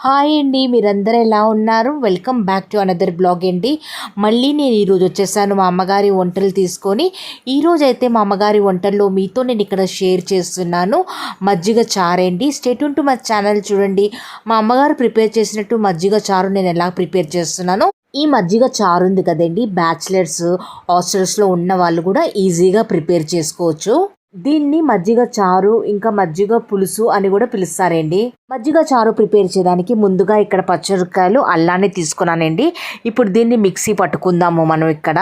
Hi అండి, మీరందరూ ఎలా ఉన్నారు? Welcome back to another blog అండి. మళ్ళీ నేను ఈరోజు వచ్చేసాను మా అమ్మగారి వంటలు తీసుకొని. ఈరోజు అయితే మా అమ్మగారి వంటల్లో మీతో నేను ఇక్కడ షేర్ చేస్తున్నాను మజ్జిగ చారు అండి. Stay tune to my channel. చూడండి, మా అమ్మగారు ప్రిపేర్ చేసినట్టు మజ్జిగ చారు నేను ఎలా ప్రిపేర్ చేస్తున్నానో. ఈ మజ్జిగ చారు ఉంది కదండి, బ్యాచిలర్స్ హాస్టల్స్లో ఉన్న వాళ్ళు కూడా ఈజీగా ప్రిపేర్ చేసుకోవచ్చు. దీన్ని మజ్జిగ చారు ఇంకా మజ్జిగ పులుసు అని కూడా పిలుస్తారండి. మజ్జిగ చారు ప్రిపేర్ చేయడానికి ముందుగా ఇక్కడ పచ్చిమిరపకాయలు అల్లాన్ని తీసుకున్నానండి. ఇప్పుడు దీన్ని మిక్సీ పట్టుకుందాము మనం ఇక్కడ.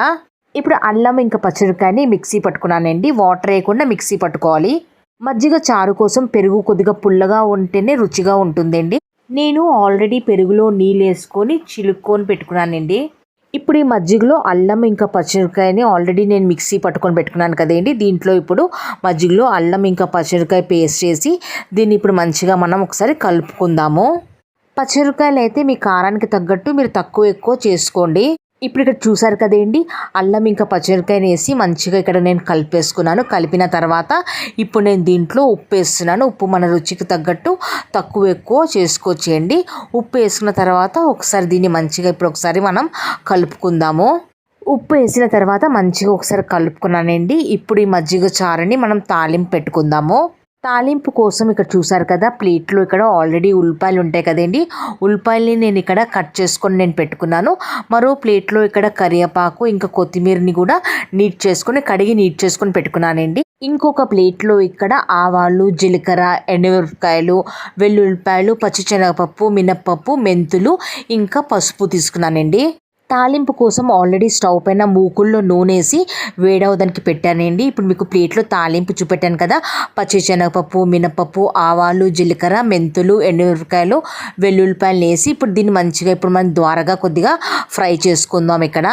ఇప్పుడు అల్లం ఇంకా పచ్చిమిరపకాయని మిక్సీ పట్టుకున్నానండి. వాటర్ వేయకుండా మిక్సీ పట్టుకోవాలి. మజ్జిగ చారు కోసం పెరుగు కొద్దిగా పుల్లగా ఉంటేనే రుచిగా ఉంటుందండి. నేను ఆల్రెడీ పెరుగులో నీళ్ళు వేసుకొని చిలుక్కొని పెట్టుకున్నానండి. ఇప్పుడు ఈ మజ్జిగలో అల్లం ఇంకా పచ్చిమిరపకాయని ఆల్రెడీ నేను మిక్సీ పట్టుకొని పెట్టుకున్నాను కదండి. దీంట్లో ఇప్పుడు మజ్జిగలో అల్లం ఇంకా పచ్చిమిరపకాయ పేస్ట్ చేసి దీన్ని ఇప్పుడు మంచిగా మనం ఒకసారి కలుపుకుందాము. పచ్చిమిరపకాయలు అయితే మీ కారానికి తగ్గట్టు మీరు తక్కువ ఎక్కువ చేసుకోండి. ఇప్పుడు ఇక్కడ చూసారు కదండి, అల్లం ఇంకా పచ్చిమిరపకాయని వేసి మంచిగా ఇక్కడ నేను కలిపేసుకున్నాను. కలిపిన తర్వాత ఇప్పుడు నేను దీంట్లో ఉప్పు వేస్తున్నాను. ఉప్పు మన రుచికి తగ్గట్టు తక్కువ ఎక్కువ చేసుకోవచ్చేయండి. ఉప్పు వేసుకున్న తర్వాత ఒకసారి దీన్ని మంచిగా ఇప్పుడు ఒకసారి మనం కలుపుకుందాము. ఉప్పు వేసిన తర్వాత మంచిగా ఒకసారి కలుపుకున్నానండి. ఇప్పుడు ఈ మజ్జిగ చారుని మనం తాలింపు పెట్టుకుందాము. తాలింపు కోసం ఇక్కడ చూసారు కదా, ప్లేట్లో ఇక్కడ ఆల్రెడీ ఉల్లిపాయలు ఉంటాయి కదండి. ఉల్లిపాయలని నేను ఇక్కడ కట్ చేసుకొని నేను పెట్టుకున్నాను. మరో ప్లేట్లో ఇక్కడ కరివేపాకు ఇంకా కొత్తిమీరని కూడా కడిగి నీట్ చేసుకొని పెట్టుకున్నానండి. ఇంకొక ప్లేట్లో ఇక్కడ ఆవాలు, జీలకర్ర, ఎండుమిరపకాయలు, వెల్లుల్లిపాయలు, పచ్చిశనగపప్పు, మినప్పప్పు, మెంతులు ఇంకా పసుపు తీసుకున్నానండి. తాలింపు కోసం ఆల్రెడీ స్టవ్ పైన మూకుల్లో నూనె వేసి వేడవడానికి పెట్టానండి. ఇప్పుడు మీకు ప్లేట్లో తాలింపు చూపెట్టాను కదా, పచ్చిశనగపప్పు, మినపప్పు, ఆవాలు, జీలకర్ర, మెంతులు, ఎండుమిరపకాయలు, వెల్లుల్లిపాయలు వేసి ఇప్పుడు దీన్ని మంచిగా ఇప్పుడు మనం ద్వారగా కొద్దిగా ఫ్రై చేసుకుందాం ఇక్కడ.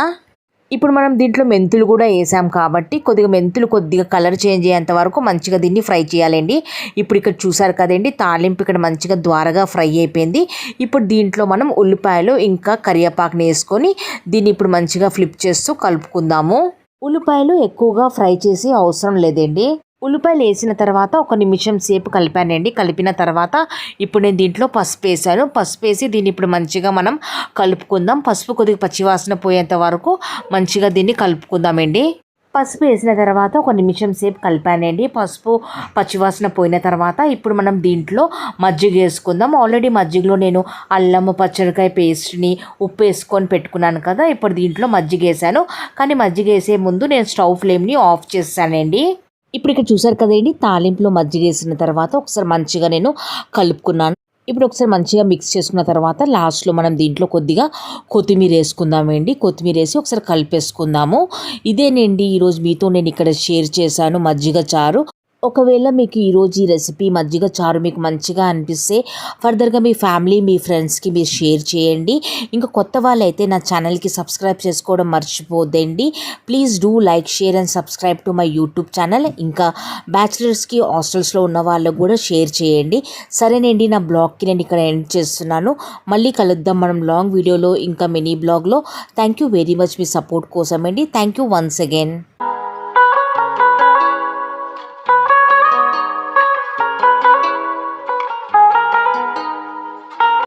ఇప్పుడు మనం దీంట్లో మెంతులు కూడా వేసాం కాబట్టి మెంతులు కొద్దిగా కలర్ చేంజ్ అయ్యేంత వరకు మంచిగా దీన్ని ఫ్రై చేయాలండి. ఇప్పుడు ఇక్కడ చూసారు కదండి, తాలింపు ఇక్కడ మంచిగా ద్వారగా ఫ్రై అయిపోయింది. ఇప్పుడు దీంట్లో మనం ఉల్లిపాయలు ఇంకా కరివేపాకుని వేసుకొని దీన్ని ఇప్పుడు మంచిగా ఫ్లిప్ చేస్తూ కలుపుకుందాము. ఉల్లిపాయలు ఎక్కువగా ఫ్రై చేసి అవసరం లేదండి. ఉల్లిపాయలు వేసిన తర్వాత ఒక నిమిషం సేపు కలిపానండి. కలిపిన తర్వాత ఇప్పుడు నేను దీంట్లో పసుపు వేసాను. పసుపు వేసి దీన్ని ఇప్పుడు మంచిగా మనం కలుపుకుందాం. పసుపు కొద్దిగా పచ్చివాసన పోయేంత వరకు మంచిగా దీన్ని కలుపుకుందామండి. పసుపు వేసిన తర్వాత ఒక నిమిషం సేపు కలిపానండి. పసుపు పచ్చివాసన పోయిన తర్వాత ఇప్పుడు మనం దీంట్లో మజ్జిగ వేసుకుందాం. ఆల్రెడీ మజ్జిగలో నేను అల్లము పచ్చిమిరపకాయ పేస్ట్ని ఉప్పు వేసుకొని పెట్టుకున్నాను కదా. ఇప్పుడు దీంట్లో మజ్జిగ వేసాను. కానీ మజ్జిగ వేసే ముందు నేను స్టవ్ ఫ్లేమ్ని ఆఫ్ చేశానండి. ఇప్పుడు ఇక్కడ చూసారు కదండి, తాలింపులో మజ్జిగ వేసిన తర్వాత ఒకసారి మంచిగా నేను కలుపుకున్నాను. ఇప్పుడు ఒకసారి మంచిగా మిక్స్ చేసుకున్న తర్వాత లాస్ట్లో మనం దీంట్లో కొద్దిగా కొత్తిమీర వేసుకుందామండి. కొత్తిమీర వేసి ఒకసారి కలిపేసుకుందాము. ఇదేనండి ఈరోజు మీతో నేను ఇక్కడ షేర్ చేశాను మజ్జిగ చారు. ఒకవేళ మీకు ఈరోజు ఈ రెసిపీ మజ్జిగ చారు మీకు మంచిగా అనిపిస్తే ఫర్దర్గా మీ ఫ్యామిలీ మీ ఫ్రెండ్స్కి మీరు షేర్ చేయండి. ఇంకా కొత్త వాళ్ళైతే నా ఛానల్కి సబ్స్క్రైబ్ చేసుకోవడం మర్చిపోద్దండి. Please do like, share and subscribe to my YouTube channel. ఇంకా బ్యాచిలర్స్కి హాస్టల్స్లో ఉన్న వాళ్ళకు కూడా షేర్ చేయండి. సరేనండి, నా బ్లాగ్కి నేను ఇక్కడ ఎండ్ చేస్తున్నాను. మళ్ళీ కలుద్దాం మనం లాంగ్ వీడియోలో ఇంకా మినీ బ్లాగ్లో. థ్యాంక్ యూ వెరీ మచ్ మీ సపోర్ట్ కోసం అండి. Thank you once again.